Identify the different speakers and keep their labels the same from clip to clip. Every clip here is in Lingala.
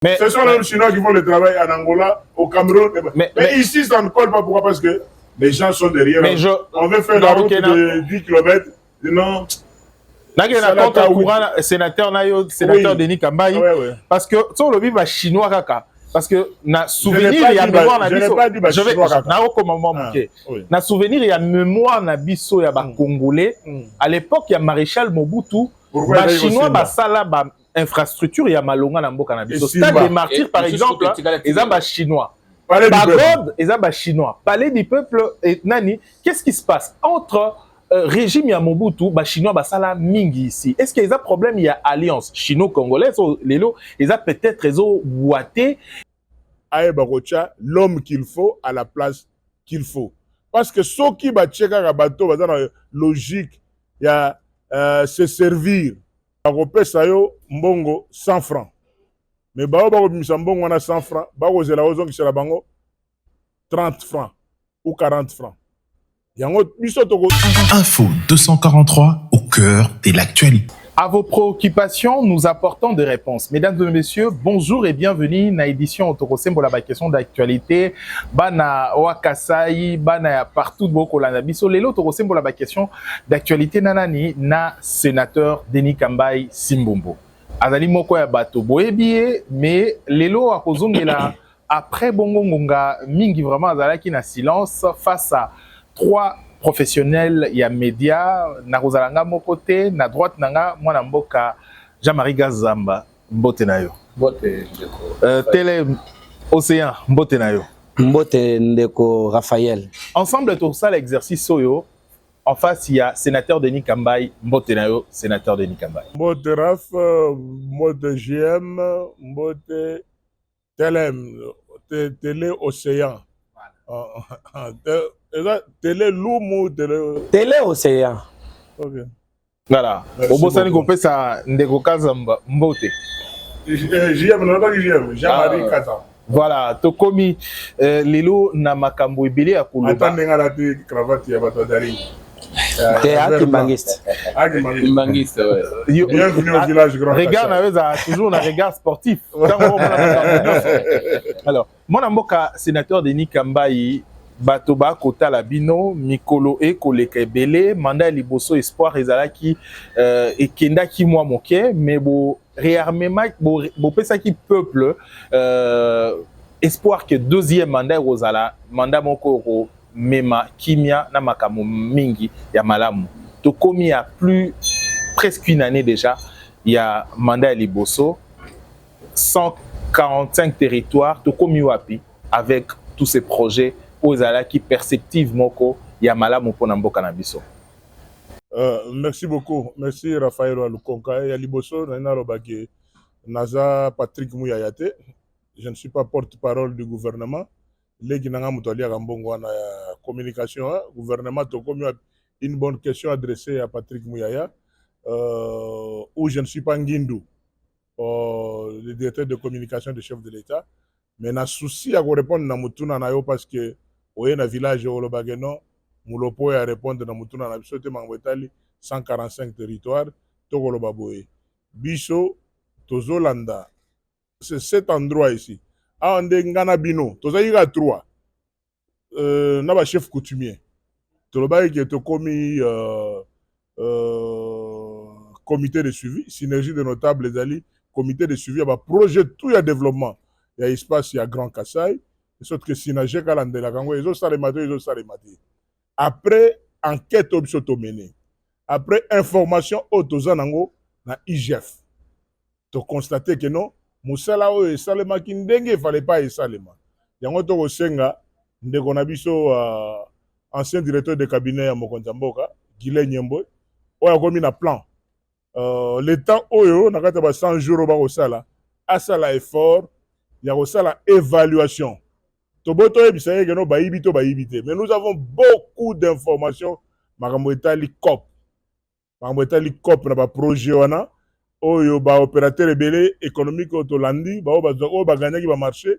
Speaker 1: Ce sont les Chinois qui font le travail en Angola, au Cameroun. Mais ici, ça ne colle pas. Pourquoi? Parce que les gens sont derrière. On veut faire la route de 10 km. Non.
Speaker 2: Sénateur Denis Kambayi. Parce que sur le biba chinois kaka. Parce que na souvenir il y a mémoire na biso. Je vais na souvenir il y a mémoire na biso ya ba congolais. À l'époque il y a maréchal Mobutu. Ba chinois ba sala ba infrastructure il y a malonga na mboka na biso. Stade des Martyrs par exemple, ils ont ba chinois. Bagod, ils ont ba chinois. Palais du peuple et nani, qu'est-ce qui se passe entre régime ya Mobutu, ba chinois ba sala mingi ici. Est-ce qu'il y a un problème, il y a alliance chino-congolaise, ils ont peut-être réseau ouaté.
Speaker 1: Aïe Barocha, l'homme qu'il faut à la place qu'il faut. Parce que ceux qui ba tcheka bateau, ba dans la logique, il y a se servir. Barope sayo mbongo 100 francs. Mais bao baro mbongo on a 100 francs, bao zela ozon qui sera bango 30 francs ou 40 francs.
Speaker 3: Info 243 au cœur de l'actualité.
Speaker 2: À vos préoccupations, nous apportons des réponses. Mesdames et messieurs, bonjour et bienvenue dans l'édition Autorosembo la question d'actualité. Bana Wakasai, bana partout de Bokolana Biso. Lelo Autorosembo la question d'actualité nanani na sénateur Denis Kambayi Simbombo. Azali moko ya bato boebié, mais lelo akozongela après bongo ngonga mingi vraiment azalaki na silence face à 3 professionnels, il y a médias, na Rosalanga Mokote, na droite nanga mwana mboka Jean-Marie Gazamba, mbote na yo.
Speaker 4: Mbote
Speaker 2: Télé Océan, mbote na yo.
Speaker 4: Mbote ndeko Raphaël.
Speaker 2: Ensemble tout ça l'exercice soyo. En face, il y a sénateur Denis Kambayi, mbote na yo, sénateur Denis Kambayi.
Speaker 1: Mbote Raf, mbote GM, mbote Télé Océan. Télé Loumou,
Speaker 4: Télé Océan.
Speaker 1: Ok.
Speaker 2: Voilà. Au Bosani qu'on fait ça, Ndeko Kazamba, mbote.
Speaker 1: JM, non pas JM, Jean-Marie Kazamba.
Speaker 2: Voilà, Tokomi, Lilo na makambo ebele ya koloba.
Speaker 1: Attendez la cravate ya bato dari.
Speaker 4: T'es Akimbangiste.
Speaker 1: Akimbangiste, ouais. Bienvenue au village Grand.
Speaker 2: Regarde, toujours un regard sportif. Alors, mon amboka sénateur Denis Kambayi, Batoba Kota Labino, Mikolo et Koleka Ebele, Manda Liboso Espoir Ezalaki et Kenda qui moi moqué, mais bon réarmement, bon pesa qui peuple espoir que deuxième mandat Rosala, mandat moko Mema Kimia na makamo mingi ya malamu. To komi ya plus presque une année déjà, il y a mandat Liboso 145 territoires, to komi wapi avec tous ces projets Ozala qui perceptivement il y a malamu pona mboka na biso.
Speaker 1: Merci beaucoup. Merci Raphaël Walukonka et Liboso na robaki Naza Patrick Mouyayate. Je ne suis pas porte-parole du gouvernement. Les nanga mutali akambongo na communication gouvernement to comme une bonne question adressée à Patrick Mouyaya où je ne suis pas Ngindu le directeur de communication du chef de l'État mais na souci à répondre na mutuna na yo parce que oye na village au Lobageno mulopo ya répondre na mutuna na biso te mangwetali 145 territoires to koloba boye biso tozolanda c'est cet endroit ici ande ngana bino tozali ka 3 na ba chef coutumier tolobai ke to komi comité de suivi synergie de notables ezali comité de suivi ba projet tout ya développement ya espace ya Grand Kassai sorte que synergie kala ndela kango ezo salema te après enquête obsoto mené après information autozanango na IGF to constater que non musala oyo esalemaki ndenge fallait pas esalema yango to kosenga ndeko na biso ancien directeur de cabinet ya mokonzi mboka Gile Nyembo oyo akomi na plan le temps oyo na kati ba 100 jours ba kosala asala effort ya kosala évaluation to boto ebisa yeke no bayibi to bayibi te mais nous avons beaucoup d'informations makambo etali COP na ba projet wana oyo ba opérateur ebele économique otolandi ba gagner ba marché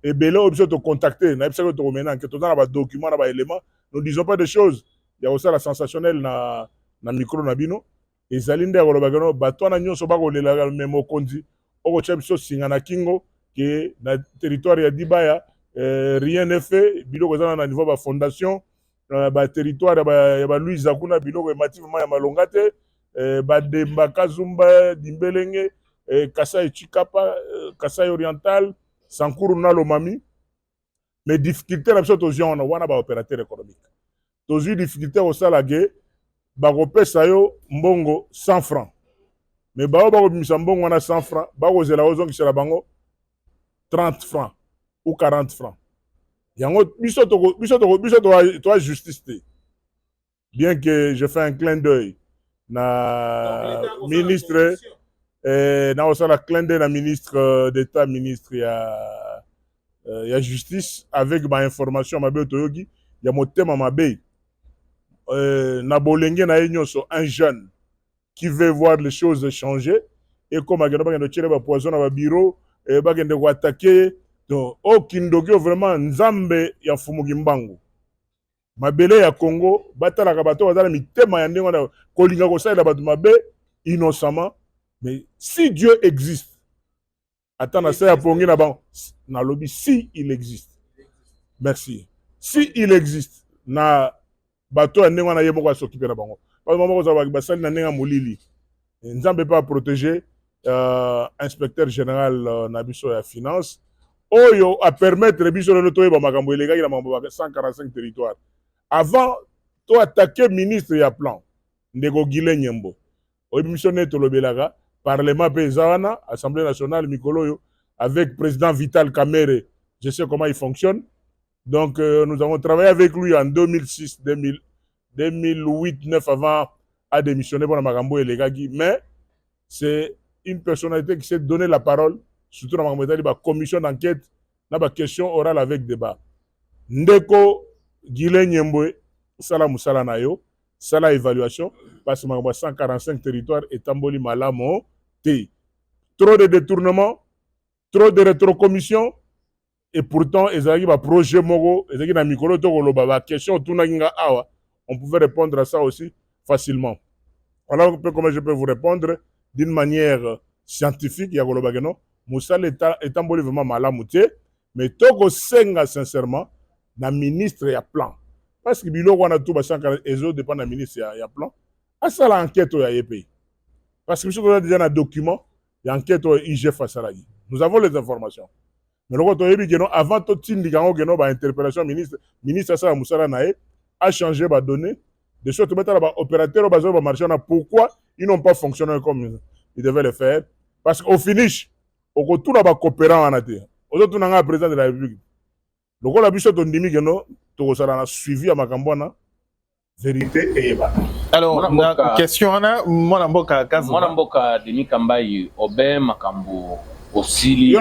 Speaker 1: ebele oyo to contacter na ebisa to komena que to na ba document na ba éléments nous disons pas de choses ya aussi la sensationnel na micro na bino ezali nde ya koloba keno bato wana nyonso bakolela memo konzi oko tya biso singa na kingo que na territoire ya Dibaya rien n'est fait biloko za na niveau ba fondation ba territoire ya ba Louis Zakuna biloko emativement ya malonga te ba Demba Kazumba Dimbelenge Kasai Chikapa Kasai Oriental Sankuru na Lomami mais difficulté na biso tozion wana ba opérateur économique tozi difficulté au salage ba kopesa yo mbongo 100 francs mais bao ba komisa mbongo wana 100 francs ba kozela ozongisela bango 30 francs ou 40 francs yango biso to justice te bien que je fais un clin d'œil na ministre na osala clin d'œil na ministre d'état ministre ya justice avec ma information mabe toyoki ya motema mabe na bolenge na nyonso un jeune qui veut voir les choses changer et comme agenda bagenda tire ba poison na ba bureau bagenda ko attaquer donc okindoki vraiment nzambe ya fumuki mbangu mabele ya Congo batalaka bato bazala mitema ya ndenge na kolinga kosalela bato mabe innocemment mais si Dieu existe attends ça ya pongi na ban na lobby si il existe merci si il existe na bato ya ndenge na ye moko s'occuper na bango parce que moko za basali na ndenge molili nzambe pas protéger inspecteur général na biso ya finance oyo a permettre biso le toyeba makambo elegaki na mambo 145 territoires avant to attaquer ministre ya plan ndeko Gile Nyembo oyo biso ne tolobelaka parlement paysanna assemblée nationale mikolo avec président Vital Kamerhe je sais comment il fonctionne donc nous avons travaillé avec lui en 2006 2008 9 avant à démissionner pour la makambo elegaki mais c'est une personnalité qui s'est donné la parole surtout dans la commission d'enquête, dans la question orale avec débat. Ndeko Gile Nyembo, sala musala na yo, sala évaluation, parce que 145 territoires et tamboli malamo, trop de détournements, trop de rétrocommissions, et pourtant, ils ont un projet moro, ils ont un micro de question, on pouvait répondre à ça aussi facilement. Voilà comment je peux vous répondre d'une manière scientifique, il y a Golobageno. Moussa est emboli vraiment malamouté, mais Togo Senga sincèrement, na ministre ya plan. Parce que bilo wana tout basanka ezo dépend na ministre ya plan. À ça l'enquête au pays. Parce que nous avons déjà un document, l'enquête au IGF à Salagi. Nous avons les informations. Mais le avant tout tindigango geno ba interpellation ministre ça Moussa Nae a changé ba données de sorte que les opérateurs bazar ba marché pourquoi ils n'ont pas fonctionné comme ils devaient le faire parce qu'au finish au retour na ba coopérant en até au retour na président de la République donc la biso to ndimi geno to sala na suivi à makambona vérité et eba.
Speaker 2: Alors la question ana mwana mboka kaza
Speaker 5: mwana mboka Denis Kambai obe makambo osili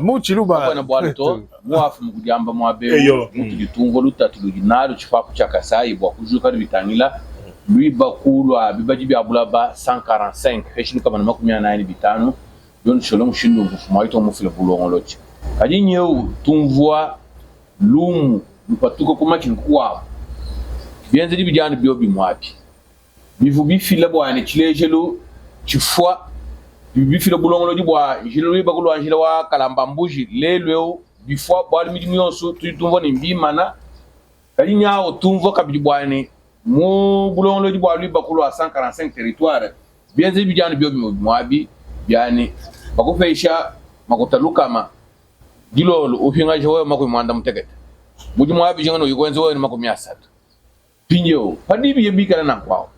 Speaker 2: muchiluba
Speaker 5: na bwalto mwafu mukujamba mwabe mutulitungo lutatu luginalo chifapu cha Kasai bwa kujuka bitangila lui bakulwa bibaji bya bulaba 145 heshinu kama na 85 don sholom shindu mfumaito mufile bulongo lochi kadi nyeu tumvwa lumu mpatuko kuma kinkuwa bienze di bijana biobi mwapi bivu bifila bwa ne chilejelo chifwa bifila bulongo loji bwa jilo bakulwa jilo wa kalamba mbuji lelweo bifwa bwa midimionso tumvwa ni mbimana kadi nyao tumvwa kabidi bwane mu bulongo loji bwa lui bakulwa 145 territoire bienze bijana biobi mwabi biani bakufeisha makotalukama gilolo uhinga jewe makumwanda mutegete muji mwabi jengano yikwenze wewe makumyasatu pinyo padibi yebikana na kwao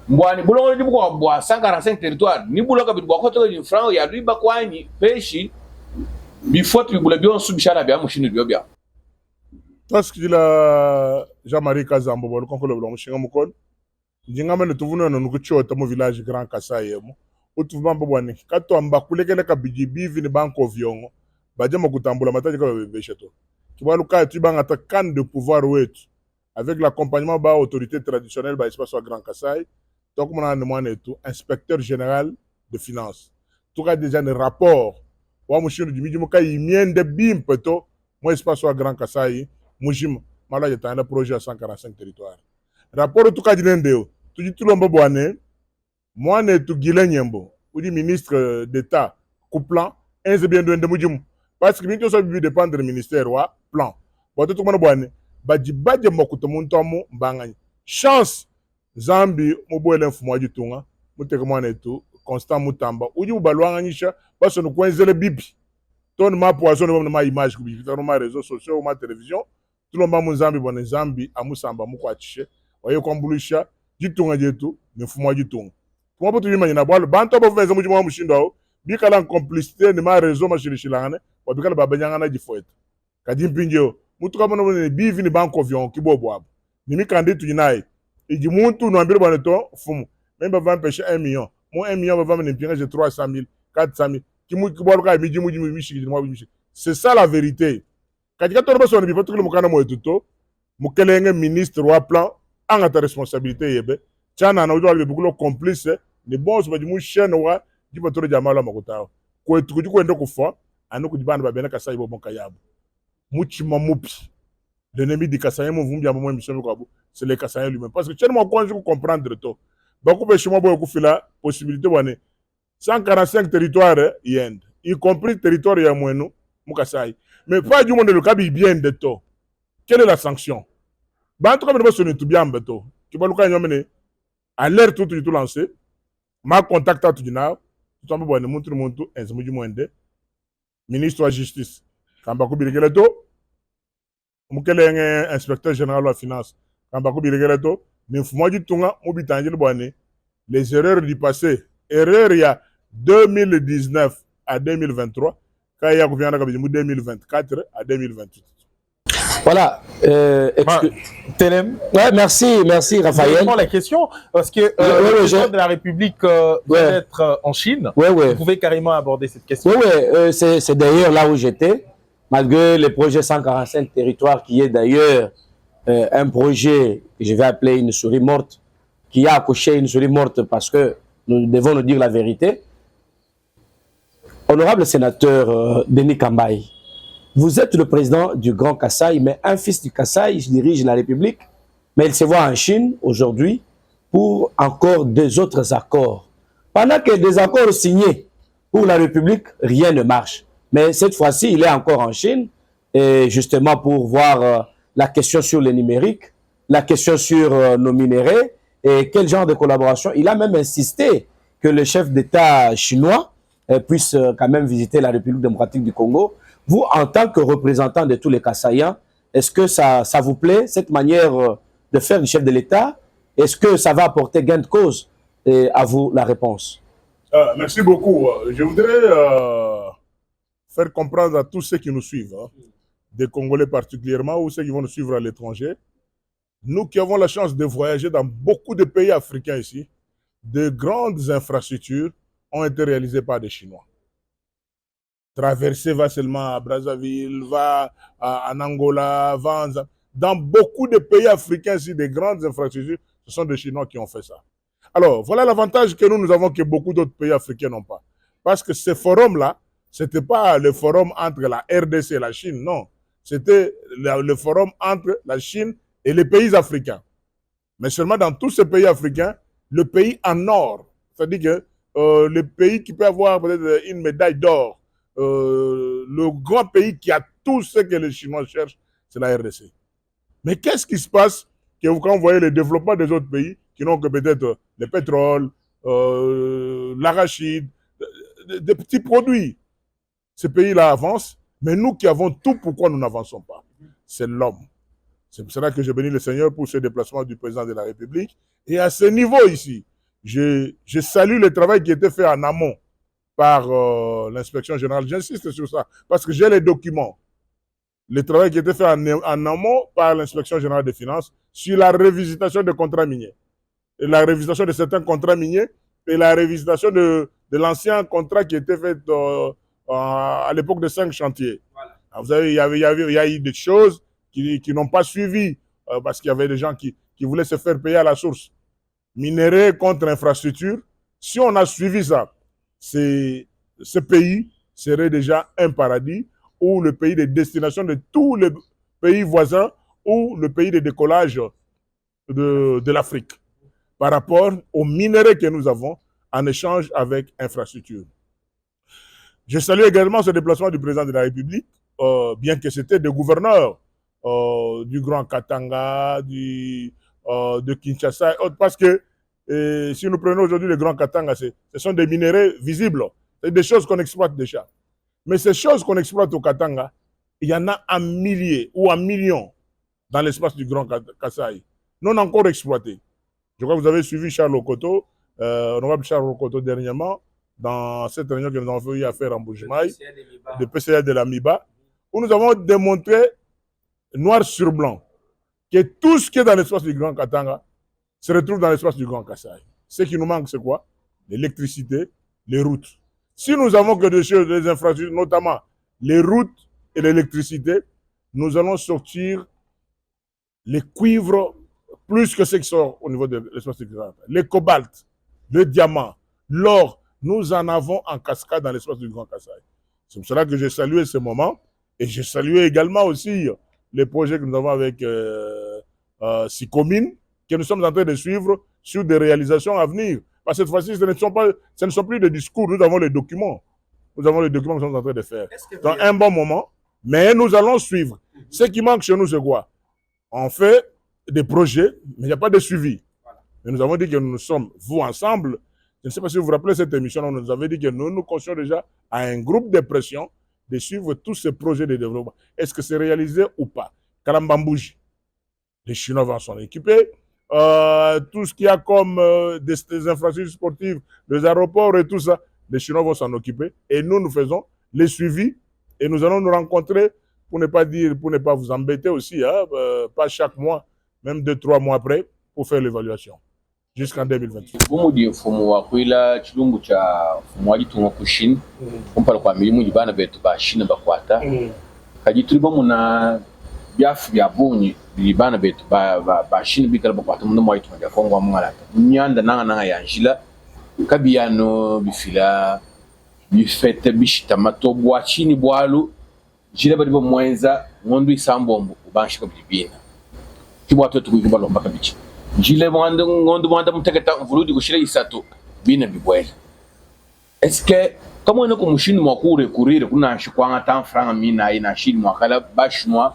Speaker 5: mbwani bulongo ndi bwa 145 territoire ni buloka bidwa ko to ni franc ya riba kwani peshi bifot bibula bionsu bishara bya mushinu byo bya
Speaker 1: parce que la Jean-Marie Kazambo bol konko le bulongo shinga mukon njingama ne tuvuna no nukuchota mu village Grand Kasai yemo utuvamba bwane kato ambakulekele ka bijibivi ni banko vyongo baje makutambula mataje ka bebesheto kibalu ka tibanga ta can de pouvoir wetu avec l'accompagnement ba autorité traditionnelle ba espace au Grand Kasai donc mon demande tout inspecteur général de finances tout cas déjà un rapport wa mushino du midimo ka imiende bimpeto mo espace au Grand Kasai mujim mala yeta un projet à 145 territoires rapport tout cas dinendeo tout lombo bwane moi ne tu Gile Nyembo ou du ministre d'État couplant un c'est bien de mujum parce que bien que ça peut dépendre du ministère wa plan bon tout le monde boane baji baje mokuto muntomo mbangani chance zambi moboele mfumwa jitunga muteke mwana etu constant mutamba uji ubalwanga nyisha baso no kwenzele bibi ton ma poison no ma image ku bibi ton ma réseaux sociaux ma télévision tout le monde muzambi bon zambi amusamba mukwatishe waye kwambulisha jitunga jetu mfumwa jitunga kuma botu bimanya na bwalo banto bo veza muji mwa mushindo bikala complicité ni ma réseau ma shilishilangane wa bikala babanyanga na jifoeta kadi mpinjo mutu kama no bivi ni banko vion kibobo abo ni mikandi tuinaye iji muntu no ambiro bwana to fumu même va empêcher 1 million mon 1 million va me j'ai 300 000 400 000 qui mu kibolo ka miji mishi moi mishi c'est ça la vérité katika to baso ni bipotu mukana mo etuto mukelenge ministre wa plan anga ta responsabilité yebe chana na ujo bukulo complice ni bon so bajimu chaîne wa jipotu jamala makutao ko etukuju ko ndo kufa anu kujibana babena kasai bo bonka yabo muchi mamupi l'ennemi du Kassaïen mon vumbi à moment mission ko c'est le Kassaïen lui-même parce que tellement quoi je comprendre to beaucoup de chemin boy ko fila possibilité wane 145 territoires yend y compris territoire ya mwenu mukasai mais pas du monde le kabi bien de to quelle est la sanction ba en tout cas me sonner tout bien beto ki baluka nyomene alerte tout lancé ma contacta tout dina tout en bon montre montu enzimuji mwende ministre de la justice kamba ko birigele to mukelenge inspecteur général de la finance kamba ko birigele to ni fumoji tunga mubitanjil bwane les erreurs du passé erreur il y a 2019 à 2023 quand il y a gouvernement de 2024 à 2028.
Speaker 4: Voilà.
Speaker 2: Telem.
Speaker 4: Ouais, merci Raphaël.
Speaker 2: La question, parce que le président de la République doit être en Chine. Vous pouvez carrément aborder cette question.
Speaker 4: Oui, c'est d'ailleurs là où j'étais, malgré le projet 145 territoires, qui est d'ailleurs un projet que je vais appeler une souris morte, qui a accouché une souris morte parce que nous devons nous dire la vérité. Honorable sénateur Denis Kambaye, vous êtes le président du Grand Kasaï, mais un fils du Kasaï dirige la République, mais il se voit en Chine aujourd'hui pour encore deux autres accords. Pendant que des accords signés pour la République, rien ne marche. Mais cette fois-ci, il est encore en Chine, et justement pour voir la question sur le numérique, la question sur nos minéraux, et quel genre de collaboration. Il a même insisté que le chef d'État chinois puisse quand même visiter la République démocratique du Congo. Vous, en tant que représentant de tous les Kassaïens, est-ce que ça vous plaît, cette manière de faire du chef de l'État? Est-ce que ça va apporter gain de cause? Et à vous la réponse.
Speaker 1: Merci beaucoup. Je voudrais faire comprendre à tous ceux qui nous suivent, des Congolais particulièrement, ou ceux qui vont nous suivre à l'étranger, nous qui avons la chance de voyager dans beaucoup de pays africains ici, de grandes infrastructures ont été réalisées par des Chinois. Traverser va seulement à Brazzaville, va en Angola, va dans beaucoup de pays africains ici, des grandes infrastructures, ce sont des Chinois qui ont fait ça. Alors, voilà l'avantage que nous avons que beaucoup d'autres pays africains n'ont pas. Parce que ce forum-là, ce n'était pas le forum entre la RDC et la Chine, non. C'était le forum entre la Chine et les pays africains. Mais seulement dans tous ces pays africains, le pays en or, c'est-à-dire que le pays qui peut avoir peut-être une médaille d'or, le grand pays qui a tout ce que les Chinois cherchent, c'est la RDC. Mais qu'est-ce qui se passe quand vous voyez le développement des autres pays qui n'ont que peut-être le pétrole, l'arachide, des petits produits? Ces pays-là avancent, mais nous qui avons tout, pourquoi nous n'avançons pas? C'est l'homme. C'est pour cela que je bénis le Seigneur pour ce déplacement du président de la République. Et à ce niveau ici, je salue le travail qui a été fait en amont par l'inspection générale. J'insiste sur ça, parce que j'ai les documents. Le travail qui a été fait en amont par l'inspection générale des finances sur la révisitation des contrats miniers. Et la révisitation de certains contrats miniers et la révisitation de l'ancien contrat qui était fait à l'époque de 5 chantiers. Voilà. Alors, vous savez, il y a eu des choses qui n'ont pas suivi parce qu'il y avait des gens qui voulaient se faire payer à la source. Minerais contre infrastructure. Si on a suivi ça, ce pays serait déjà un paradis ou le pays de destination de tous les pays voisins ou le pays de décollage de l'Afrique par rapport aux minerais que nous avons en échange avec infrastructure. Je salue également ce déplacement du président de la République, bien que c'était des gouverneurs du Grand Katanga, de Kinshasa, parce que si nous prenons aujourd'hui le Grand Katanga, ce sont des minéraux visibles, c'est des choses qu'on exploite déjà. Mais ces choses qu'on exploite au Katanga, il y en a en milliers ou en millions dans l'espace du Grand Kasaï, non encore exploités. Je crois que vous avez suivi Charles Okoto, honorable Charles Okoto dernièrement, dans cette réunion que nous avons eu à faire en Bujimaï, de PCA de la MIBA, où nous avons démontré, noir sur blanc, que tout ce qui est dans l'espace du Grand Katanga se retrouve dans l'espace du Grand Kasaï. Ce qui nous manque, c'est quoi? L'électricité, les routes. Si nous avons que des infrastructures, notamment les routes et l'électricité, nous allons sortir les cuivres plus que ce qui sort au niveau de l'espace du Grand Kasaï. Les cobaltes, le diamant, l'or, nous en avons en cascade dans l'espace du Grand Kasaï. C'est pour cela que j'ai salué ce moment et j'ai salué également aussi les projets que nous avons avec Sicomine, que nous sommes en train de suivre sur des réalisations à venir. Parce que cette fois-ci, ce ne sont plus des discours, nous avons les documents. Nous avons les documents que nous sommes en train de faire. Dans un bon moment, mais nous allons suivre. Ce qui manque chez nous, c'est quoi? On fait des projets, mais il n'y a pas de suivi. Mais nous avons dit que nous sommes, vous ensemble, je ne sais pas si vous vous rappelez cette émission, on nous avait dit que nous confions déjà à un groupe de pression de suivre tous ces projets de développement. Est-ce que c'est réalisé ou pas? Kalambambouji, les Chinois vont s'en équiper. Tout ce qu'il y a comme des infrastructures sportives, des aéroports et tout ça, les Chinois vont s'en occuper. Et nous faisons les suivis et nous allons nous rencontrer pour ne pas vous embêter aussi, hein, pas chaque mois, même 2-3 mois après, pour faire l'évaluation. Jusqu'en 2028.
Speaker 5: Bumudi mfumo wa kuila chilumbu cha mfumo wa jitunga kushini kumpala kwa milimu jibana betu ba shina bakwata kajituriba muna byafu bya bunyi bilibana betu ba shina bikala bakwata muno mwa jitunga ja Kongo mwalata nyanda nanga yanjila kabiyano bifila bifete bishita matobwa chini bwalu jile badibo mwenza ngondu isambombo ubanshika bilibina kibwato tukuyiba lomba kabichi jile ngondu mwanda muteketa mvuludi kushira isato bina bibwela eske kama ene kumushini mwakure kurire kuna shikwanga tanfranga mina ina shili mwakala bashunwa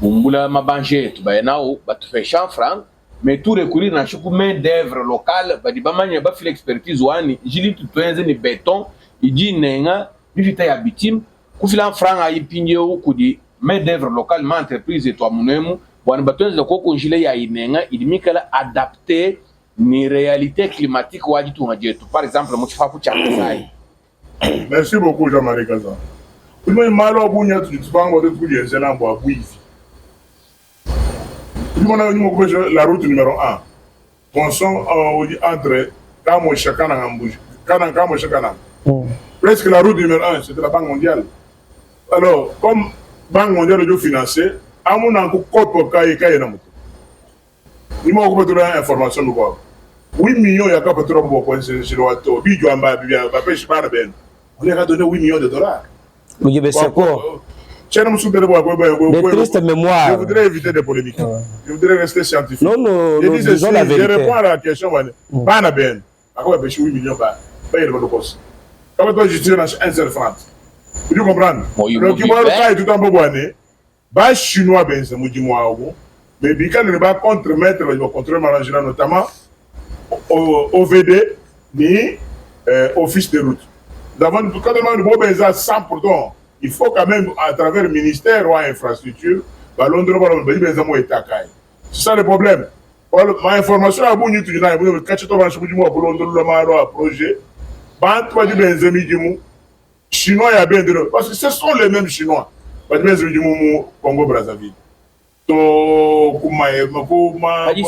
Speaker 5: bumbula mabanje yetu bayenao batufesha franc mais tout recourir na shiku main d'œuvre locale badibamanya bafile expertise wani jili tutwenze ni beton iji nenga bifita ya bitim kufila franga yipinje ukudi main d'œuvre locale ma entreprise to amunemu bwana batonze ko konjile ya inenga idimikala adapter ni réalité climatique wajitu ngajetu par exemple mu chifafu cha Kasai.
Speaker 1: Merci beaucoup Jean-Marie Kaza. Nous malo bunya tu tbango de tout les élans bois buifi. Nous avons la route numéro 1. Pensons entre Kamo Chakana Ngambouj. Kamo Chakana. Presque la route numéro 1, c'était la Banque mondiale. Alors, comme Banque mondiale de financer, à mon enco corps caille na moto. Ni mo ko betura information do ko. 8 millions ya ka betura bo ko sur le wato. Bi jo amba bi ba pêche pas ben. On a donné 8 millions de dollars.
Speaker 4: Oui, mais c'est quoi?
Speaker 1: De
Speaker 4: triste mémoire.
Speaker 1: Je voudrais éviter des polémiques. Je voudrais rester scientifique.
Speaker 4: Non,
Speaker 1: je dis ceci, je réponds à la question. Pas na ben. À quoi pêche 8 millions pas? Pas il va cost. Comment toi je tire un seul franc? Tu comprends? Le qui va le tout en boboane. Ba chinois ben c'est mudi moi mais bika ne va contre-mettre le contrôle managérial notamment OVD ni office de route. Nous avons quand même bon ben ça 100%. Il faut quand même à travers le ministère ou infrastructure ba Londres ba ben ça mo etakai. C'est ça le problème. Ma information à bout tu na bo kache to ba mudi moi pour Londres le maro projet. Ba toi du ben zemi du mu chinois ya bien de parce que ce sont les mêmes chinois. Ba du Congo Brazzaville. To kuma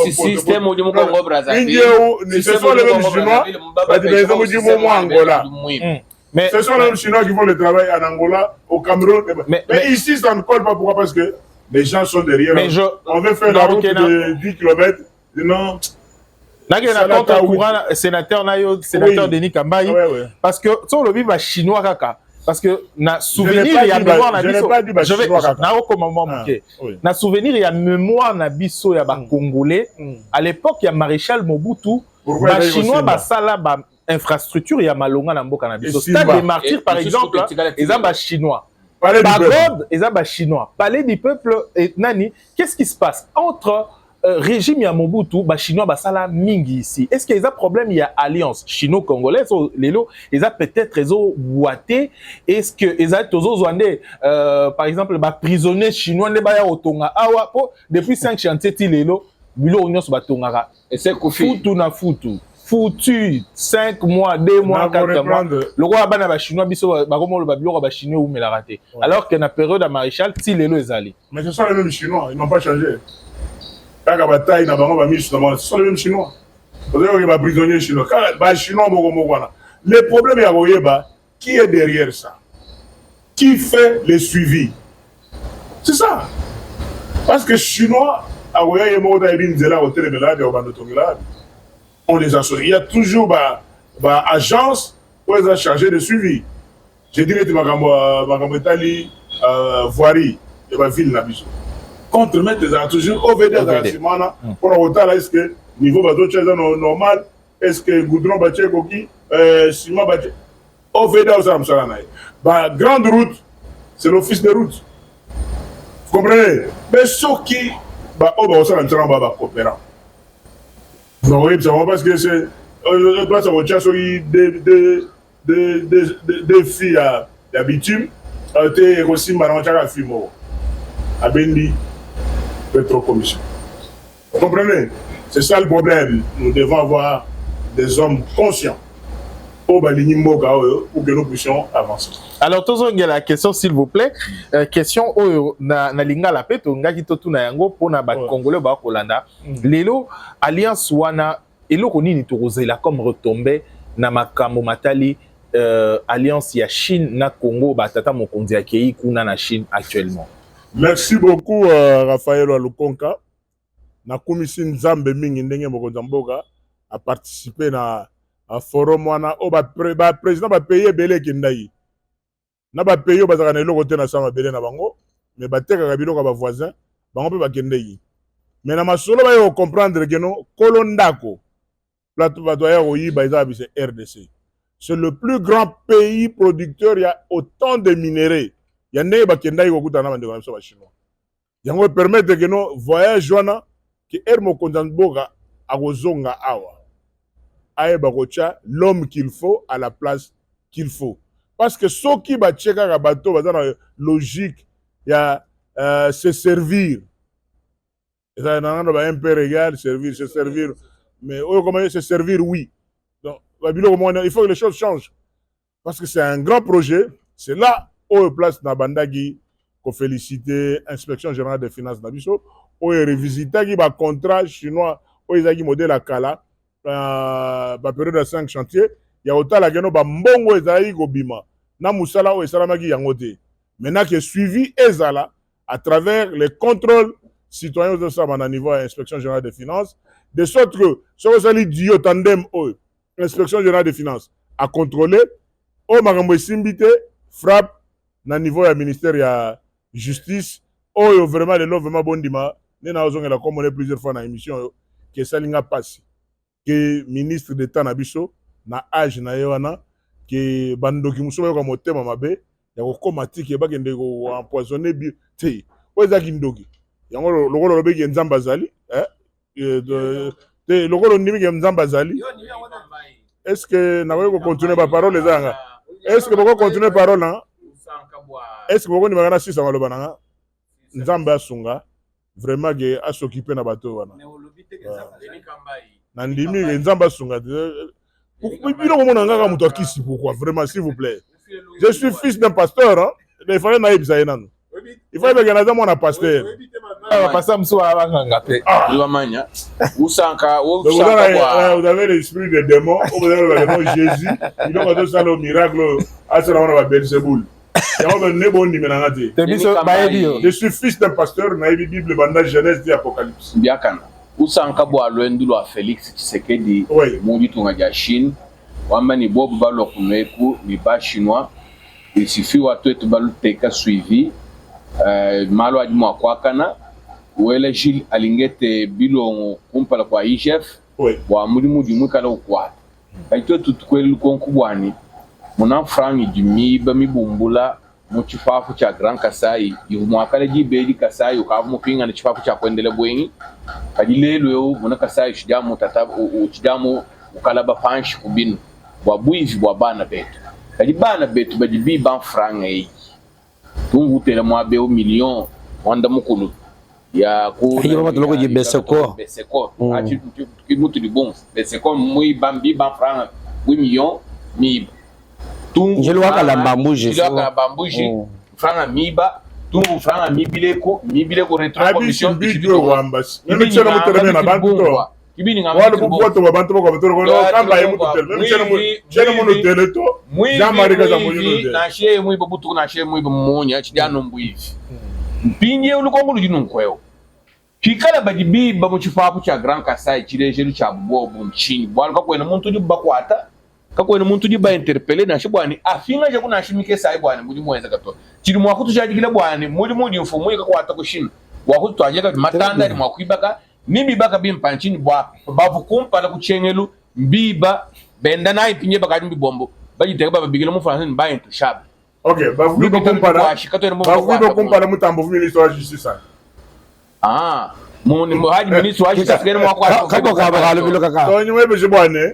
Speaker 5: système du Congo Brazzaville.
Speaker 1: Ce sont les mêmes chinois. Ba du Angola. Mais ce sont les mêmes chinois qui font le travail en Angola, au Cameroun. Mais ici ça ne colle pas pourquoi parce que les gens sont derrière. On veut faire la route de 10 km. Non.
Speaker 2: Nagena contre courant sénateur Nayo sénateur Denis Kambayi parce que sur le viva chinois kaka. Parce que na souvenir il y a mémoire na biso. Je vais na comment manquer. Na souvenir il y a mémoire na biso ya ba congolais à l'époque il y a maréchal Mobutu ba chinois ba sala ba infrastructure ya malonga na mboka na biso. Stade des Martyrs par exemple, ezaba chinois. Ezaba chinois. Palais du peuple et nani, qu'est-ce qui se passe entre régime ya Mobutu ba chinois basala mingi ici. Est-ce qu'il y a problème, il y a alliance chino-congolaise lelo, ils a peut-être réseau boité. Est-ce que ils a tozo zwande par exemple ba prisonniers chinois ne ba ya otonga awa po depuis 5 chantiers ti lelo bilo onyo so batonga
Speaker 5: et c'est Kofi
Speaker 2: futu na futu foutu 5 mois 2 mois 4 mois le roi bana ba chinois biso ba komo ba bilo ba chinois ou la raté alors que na période à maréchal ti lelo ezali.
Speaker 1: Mais ce sont les mêmes chinois, ils n'ont pas changé. Quand la bataille n'a pas mis justement, ce sont les mêmes chinois. Vous avez des prisonniers chinois. Les chinois, le problème est qui est derrière ça? Qui fait le suivi? C'est ça. Parce que les chinois, on les associe. Il y a toujours une agence où ils sont chargés de suivi. Je dirais que Magamotali, Voirie, et la ville Nabiso. Contre-mettre les toujours au VD dans la Simana pour autant est-ce que niveau bateau chose normal est-ce que goudron bâti coquille ciment bâti au VD au Salam Salanaï bah grande route c'est l'office de route vous comprenez mais ceux qui bah au Salam Salanaï bah coopérant vous voyez ça parce que c'est place au chasse des filles à bitume t'es aussi marrant à fimo à Bendi Pétrocommission. Vous comprenez? C'est ça le problème. Nous devons avoir des hommes conscients pour que nous puissions avancer.
Speaker 2: Alors, toujours la question, s'il vous plaît. Question na linga la peto ngaki totu na yango pona ba Congolais ba Kolanda. Lelo alliance wana elo koni ni torozela comme retombé na makambo matali alliance ya Chine na Congo ba tata mokonzi akei kuna na Chine actuellement.
Speaker 1: Merci beaucoup Raphaël Walukonka. Na komisi nzambe mingi ndenge mokonzi mboka a participé na forum wana o ba président ba payer belé kindai. Na ba payer ba zaka na eloko te na sama belé na bango, mais ba teka biloko ba voisin, bango pe ba kindai. Mais na masolo ba yo comprendre que non kolondako. Plateau ba doya oyi ba za bise RDC. C'est le plus grand pays producteur, il y a autant de minéraux. Il y a des gens qui ont été en train chinois. Il y a permettre que nos voyages que Hermo Kondanboga a Rozonga Awa. Aye Barocha, l'homme qu'il faut à la place qu'il faut. Parce que ceux qui va checker un bateau, dans la logique, il y a se servir. Il y a un peu égal, servir, se servir. Mais comment se servir, oui. Donc, il faut que les choses changent. Parce que c'est un grand projet. C'est là. Au place na bandagi ko féliciter inspection générale des finances na biso o revisiter ki ba contrat chinois o ezaki modèle akala ba période de 5 chantiers ya otala geno ba mbongo ezali ko bima na musala o esalamaki yango te maintenant que suivi ezala à travers les contrôles citoyens de ça à niveau inspection générale des finances de sorte que ce que ça dit dio tandem o inspection générale des finances à contrôler o makambo simbité frappe na niveau ya ministère ya justice oyo vraiment le vraiment bondima nena ozongela comme on est plusieurs fois na émission que salinga passe que ministre d'état na biso na âge na yewana que bandoki musoba ko motema mabe ya ko komatiki ba kende ko empoisonner bi te oza kindoki yango lokolo lobeki nzamba zali te lokolo ndimi nzamba zali est-ce que na ko continuer ba parole zanga est-ce que boko continuer parole hein? Est-ce que vous avez 6 ans Nzamba Asunga vraiment à s'occuper na bateau wana. Nandimi Nzamba Asunga. Pourquoi vraiment s'il vous plaît. Je suis fils d'un pasteur hein. Il fallait naïb ça nan. Il fallait que nazamo na pasteur.
Speaker 2: Pasteur mso abanga pe.
Speaker 1: Vous avez l'esprit de démon, vous avez le démon Jésus, il doit faire ça le miracle à ce moment-là Belzéboul. Je suis fils d'un pasteur, na Bible banda Genèse et Apocalypse.
Speaker 5: Biakana. Usanka bo alwendulo a Félix Tshisekedi mungi tunga ja Chine. Wamba ni bobu balo kumeku ni ba chinois. Il suffit watu etu balu teka suivi. Malo adimo akwakana. Wele Gilles alingete bilo kumpala kwa IGF. Wa mulimu di mukala ukwa. Kaito tutukweli konku bwani muna frangi jimiba mibumbula mu chifafu cha Grand Kasai mwakale jibeli Kasai ukavu mupinga na chifafu cha kwendele bwenyi kadilelo yo muna Kasai shidamu tatabu chidamu ukalaba panshi kubinu wabuivi bwana betu kadibana betu bajibiba franga yi tungu tele mwabe o million wanda mukulu ya ku
Speaker 4: hiyo mama tuloko jibeseko
Speaker 5: achi kimutu di bon beseko muy bambi ba franga 8 millions mi tungu
Speaker 4: njelo waka la bambuji
Speaker 5: franga miba tungu franga mibileko retro commission
Speaker 1: bidio wambas mimi chana mutereme na bantu
Speaker 5: kibini ngam
Speaker 1: wale bupoto wa bantu bako batoro ko kamba yimu tel mimi chana mu tele to jamari ga za muyu
Speaker 5: na she muy babutu na she muy bamunya chidano mbuivi mpinye ulukongulu jinu nkweo kikala bajibi bamu chifapu cha Grand Kasai chirejeru cha bobo nchini bwana kakwena muntu di bakwata kakwena muntu di ba interpele na shibwani afinga je kuna shimike sai bwana muri mwenza gato chiri mwakutu chajigile bwana muri mfumu ikakwata kushina wakutu twajeka matanda ni mwakwibaka nimbi baka bimpa nchini bwa bavu kumpala kuchengelu mbiba benda na ipinye baka nimbi bombo bajiteka baba bigile mu France ba into shab.
Speaker 1: OK, bavu do kumpala mutambo vu ministre wa justice.
Speaker 5: Ah, mo haji ministre wa justice kene mo kwa
Speaker 4: kako kabalo bilo kaka
Speaker 1: to nywe be jibwane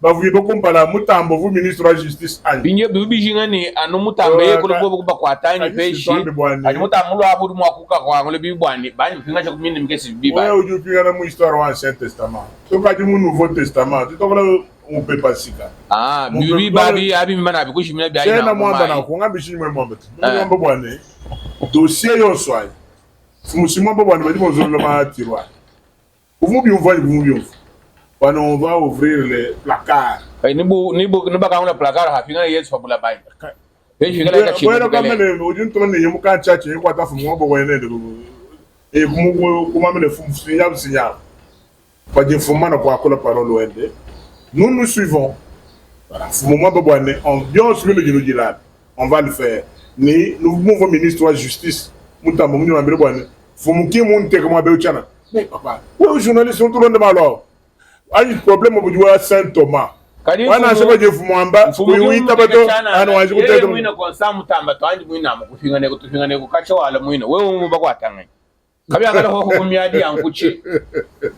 Speaker 1: bavu do kumpala mutambo vu ministre wa justice an
Speaker 5: binye bibi jingani anu mutambo ye ko bo ba kwa tani peshi ani mutambo lo abudu mo akuka kwa ngole bibi bwani bani pinga cha kumini mkesi bibi
Speaker 1: ouais oju pinga na mu histoire wa ancien testament to ka di mu nouveau testament to ko on peut pas sika
Speaker 5: ah bibi babi abi mana bi kushimina bi
Speaker 1: aina na mwamba na ko ngambi shimwe mwamba mwamba bwane dossier yo swai Fumushimo bwana badi mozolo ma tiroir. Vous bien on va ouvrir les placards.
Speaker 5: Ni baka una placard ha finga yesu fabula bai. Peji ngala ka
Speaker 1: chibu. Bueno kama ne ojun to ne yimu ka chachi ko ata fumu bo wene de. E kumu kuma me fumu signal. Pas d'information na kwa kola parole wende. Nous suivons. Voilà, fumu mo bo bwana on bien suivre le dialogue. On va le faire. Ni nous mouvons ministre de la justice. Mutambo munyo ambere bwana. Fumuki munte kama be uchana. Mais papa, ouais journaliste sont tout le monde malo. Ani problème au bout Saint Thomas. Wana sema je fumwamba kuita bato ana waje kuteta
Speaker 5: mwina kwa samu tamba to anji mwina kufinga ne kukacha wala mwina wewe mu bakwa tanga. Kabya ngala ho ko myadi yankuche.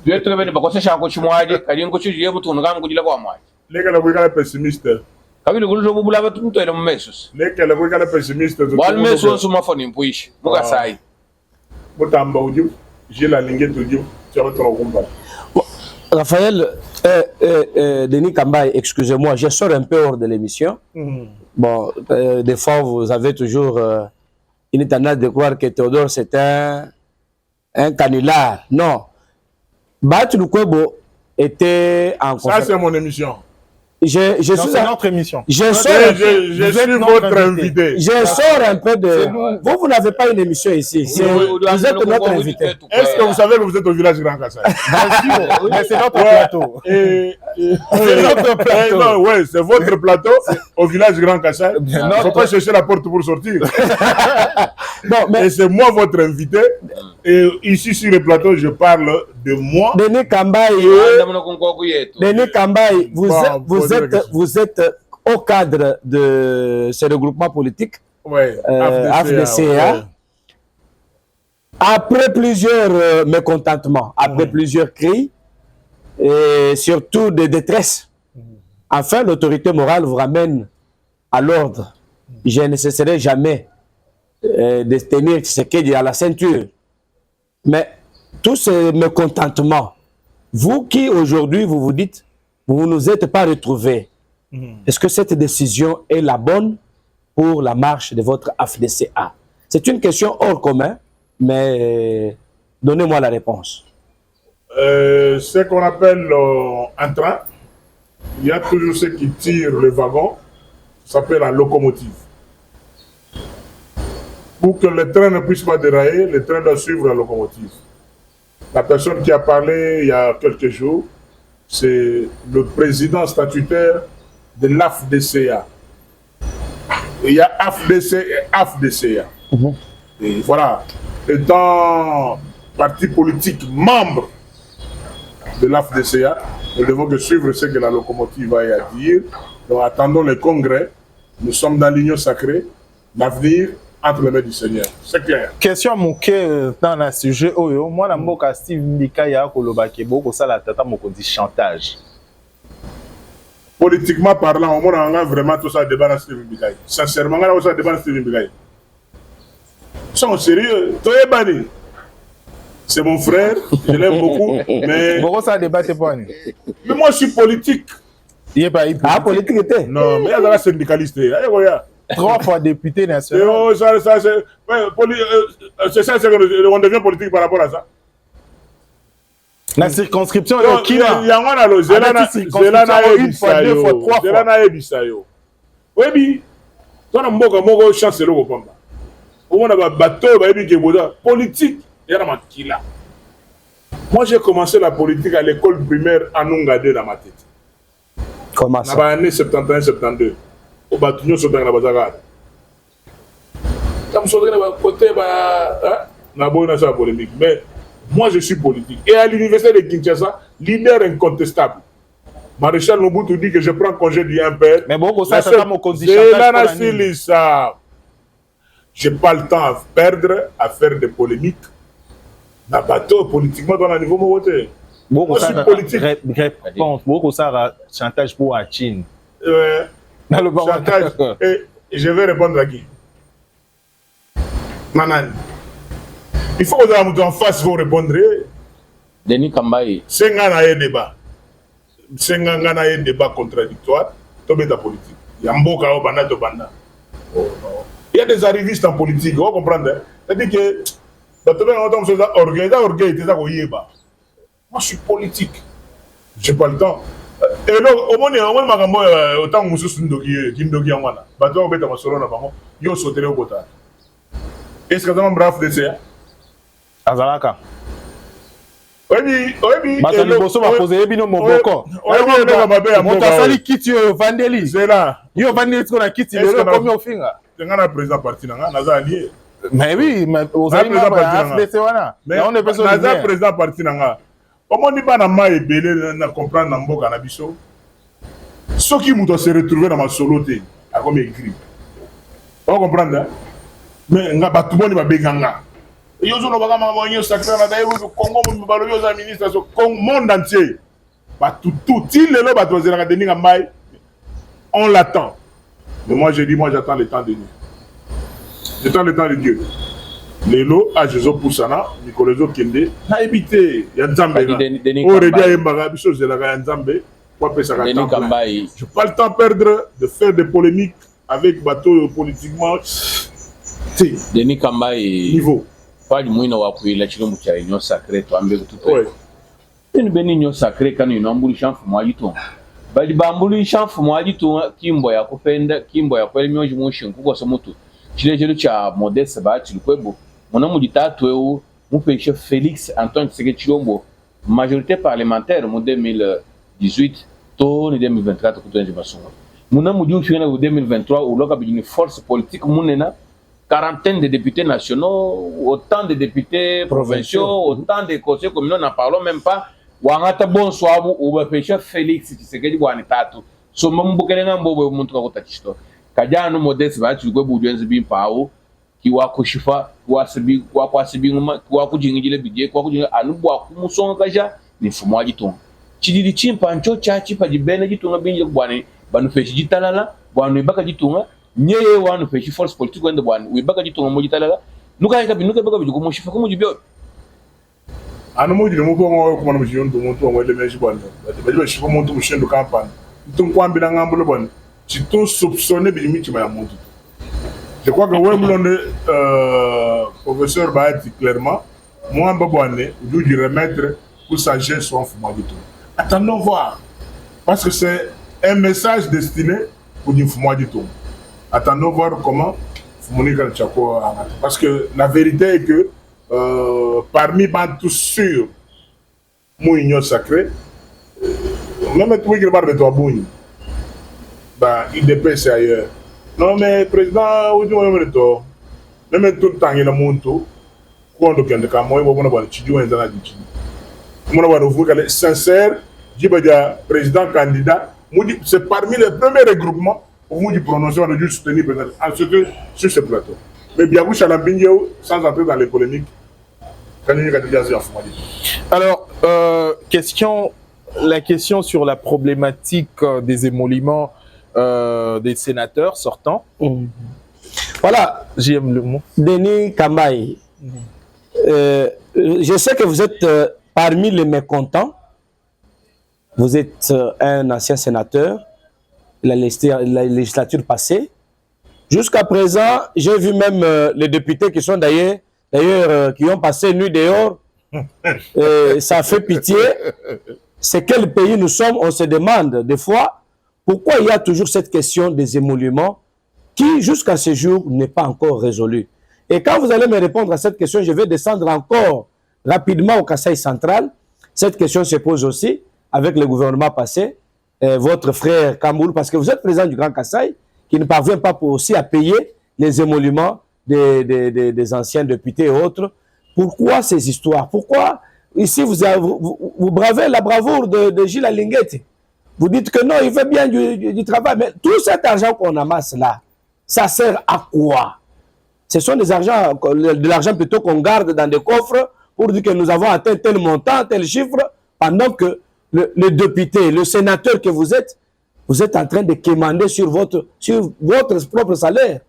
Speaker 5: Dwe to bene bakose sha ko chimwaje kali nkuchi ye mutu ngam kujila kwa mwaje.
Speaker 1: Leka la bwikala pessimiste.
Speaker 5: Kabili kulo bubula batu mutele mu mesos.
Speaker 1: Leka la bwikala pessimiste.
Speaker 5: Wal mesos suma foni mpuishi. Muka sai.
Speaker 1: Mutamba uju j'ai la ligne to uju tu vas te rencontrer.
Speaker 4: Raphaël, Denis Kambaye, excusez-moi, je sors un peu hors de l'émission. Bon, des fois, vous avez toujours une tendance de croire que Théodore, c'est un canular. Non. Bat Lukwebo était en
Speaker 1: conférence. Ça, c'est mon émission.
Speaker 4: C'est
Speaker 2: notre émission.
Speaker 1: Je suis votre invité.
Speaker 4: Je sors un peu de... Vous n'avez pas une émission ici. Vous êtes notre invité.
Speaker 1: Est-ce que vous savez que vous êtes au village Grand Kasai?
Speaker 2: C'est notre plateau.
Speaker 1: C'est notre plateau. Oui, c'est votre plateau au village Grand Kasai. Il ne faut pas chercher la porte pour sortir. Et c'est moi votre invité. Et ici sur le plateau, je parle de moi.
Speaker 4: Denis Kambaye, vous êtes au cadre de ce regroupement politique, AFDCA. Ouais. Après plusieurs mécontentements, après plusieurs cris, et surtout de détresse, enfin l'autorité morale vous ramène à l'ordre. Je ne cesserai jamais de tenir Tshisekedi à la ceinture. Mais tous ces mécontentements, vous qui aujourd'hui vous vous dites, vous ne nous êtes pas retrouvés, est-ce que cette décision est la bonne pour la marche de votre AFDCA? C'est une question hors commun, mais donnez-moi la réponse.
Speaker 1: Ce qu'on appelle un train, il y a toujours ceux qui tirent le wagon, ça s'appelle la locomotive. Pour que le train ne puisse pas dérailler, le train doit suivre la locomotive. La personne qui a parlé il y a quelques jours, c'est le président statutaire de l'AFDCA. Il y a AFDC et AFDCA. Et voilà, étant parti politique membre de l'AFDCA, Nous devons que suivre ce que la locomotive a à dire. Donc attendons le congrès. Nous sommes dans l'union sacrée. L'avenir entre les mains du Seigneur. C'est clair.
Speaker 2: Question moquée dans le sujet. Moi, je suis Steve Mbika ya kolobake boko sala tata moko di chantage.
Speaker 1: Politiquement parlant, on a vraiment tout ça débat dans Steve Mbika. Sincèrement, on a ça débat dans Steve Mbika. Ils sont sérieux. C'est mon frère, je l'aime beaucoup, mais...
Speaker 2: Pourquoi ça débat c'est pas?
Speaker 1: Mais moi, je suis politique.
Speaker 2: Il n'est pas
Speaker 4: politique était.
Speaker 1: Non, mais il y a des syndicalistes.
Speaker 2: 3 fois député national.
Speaker 1: C'est ça, on devient politique par rapport à ça.
Speaker 2: La circonscription,
Speaker 1: il y a politique. Moi, j'ai commencé la politique à l'école primaire à Nungade dans ma tête.
Speaker 4: Comment ça?
Speaker 1: Dans l'année 71-72. Au bâtiment, sur la bazar. Comme sur le côté, na polémique. Mais moi, je suis politique. Et à l'université de Kinshasa, leader incontestable. Maréchal Mobutu dit que je prends congé du impère.
Speaker 2: Mais bon, ça, c'est pas mon condition.
Speaker 1: Je n'ai pas le temps à perdre, à faire des polémiques. La bateau, politiquement, dans le niveau moté.
Speaker 2: Moi, je suis politique. Réponse. Beaucoup ça chantage pour la Chine.
Speaker 1: Dans le chantage. Et je vais répondre à qui? Manan. Il faut que vous en face, vous répondrez.
Speaker 5: Denis Kambaye.
Speaker 1: C'est un débat. C'est un débat contradictoire. C'est la politique. Il y a un beau chaos, il y a des arrivistes en politique, vous comprenez? C'est-à-dire que moi je suis politique, je n'ai pas le temps. Et donc, au moins, autant que je suis est-ce que vous avez brave de ça?
Speaker 2: Azalaka.
Speaker 1: Oui. C'est là. Président parti
Speaker 2: mais oui, mais vous avez mais on est pas
Speaker 1: président parti nanga. Comment dit pas na mai belé na comprendre na mboka na biso. Ce qui m'a se retrouver dans ma soloté à comme écrit. On comprendre? Mais nga ba tout bon ba benganga. Yo zo no ba ma bonyo sacré na dai wo Congo mo ba lo yo za ministre so monde entier. Ba tout il le ba to zela Denis Kambaye. On l'attend. Mais moi je dis moi j'attends le temps de Dieu. J'attends le temps de Dieu. Lelo a Jésus Poussana, Nicolazo Kende, na évité, il y a Nzambe. Je n'ai pas le temps à perdre de faire des polémiques avec bateau politiquement.
Speaker 5: Denis Kambaye.
Speaker 1: Niveau.
Speaker 5: Pas du moins wa kuila chino mucha union sacrée to ambe tout. Ouais. Une beni union sacrée quand une ambuli chanfu mwajito. Bali bambuli chanfu mwajito kimbo ya kupenda, kimbo ya kweli myoji mushingu kwa somutu. Chile cha Modeste ba chilikwebo. Mon nom dit tatoué mon péché Félix Antoine Tshisekedi Tshilombo majorité parlementaire en 2018 to 2024 ko tonje basonga. Mon nom dit au en 2023 où l'on a une force politique monena quarantaine de députés nationaux, autant de députés provinciaux, autant de conseillers communaux, n'en parlons même pas. Wangata bonsoir ou péché Félix Tshisekedi bwana tatu. So mambukelenga mbobo muntu ka kotatisto. Kajano Modeste ba chilikwebo duenzi bimpao kiwa kushifa kwasibi nguma kwa kujingile bidye kwa kujinga anubwa kumusonga kaja ni mfumo wa gitonga chidili chimpa ncho chachi pa jibene gitonga binje bwana banu feshi gitalala bwana ibaka gitonga nyeye wanu feshi force politique wende bwana ibaka gitonga mo gitalala nuka ika binuka baka bijuko mushifa ko mujibyo
Speaker 1: anu mujile muko ngo ko manu mujiyonto muntu ngo le meji bwana bajiba shifa muntu mushendo kampani tunkwambira ngambulo bwana chiton soupçonné bijimichi ma muntu. Je crois que professeur va dire clairement, moi, je vais remettre pour sa gestion en du tout. Attendons voir. Parce que c'est un message destiné pour du Fumoi du tout. Attendons voir comment Fumoni Kalchako. Parce que la vérité est que parmi tous sûrs, mon union sacrée, même tout le monde de toi, il dépasse ailleurs. Non, mais président, même tout le temps, il y a un monde qui est sincère, Djibadia, président candidat, c'est parmi les premiers regroupements pour vous prononcer, on a dû soutenir sur ce plateau. Mais Biabou Chalambinyo, sans entrer dans les polémiques,
Speaker 2: alors, la question sur la problématique des émoluments des sénateurs sortants.
Speaker 4: Voilà,
Speaker 2: j'aime le mot.
Speaker 4: Denis Kambaï, je sais que vous êtes parmi les mécontents. Vous êtes un ancien sénateur, la législature passée. Jusqu'à présent, j'ai vu même les députés qui sont d'ailleurs qui ont passé nuit dehors. Ça fait pitié. C'est quel pays nous sommes? On se demande des fois pourquoi il y a toujours cette question des émoluments qui, jusqu'à ce jour, n'est pas encore résolue. Et quand vous allez me répondre à cette question, je vais descendre encore rapidement au Kasaï central. Cette question se pose aussi avec le gouvernement passé, votre frère Kamboul, parce que vous êtes président du Grand Kasaï, qui ne parvient pas aussi à payer les émoluments des anciens députés et autres. Pourquoi ces histoires? Pourquoi ici vous bravez la bravoure de Gilles Alinguete? Vous dites que non, il fait bien du travail, mais tout cet argent qu'on amasse là, ça sert à quoi? Ce sont de l'argent plutôt qu'on garde dans des coffres pour dire que nous avons atteint tel montant, tel chiffre, pendant que le député, le sénateur que vous êtes en train de quémander sur votre propre salaire.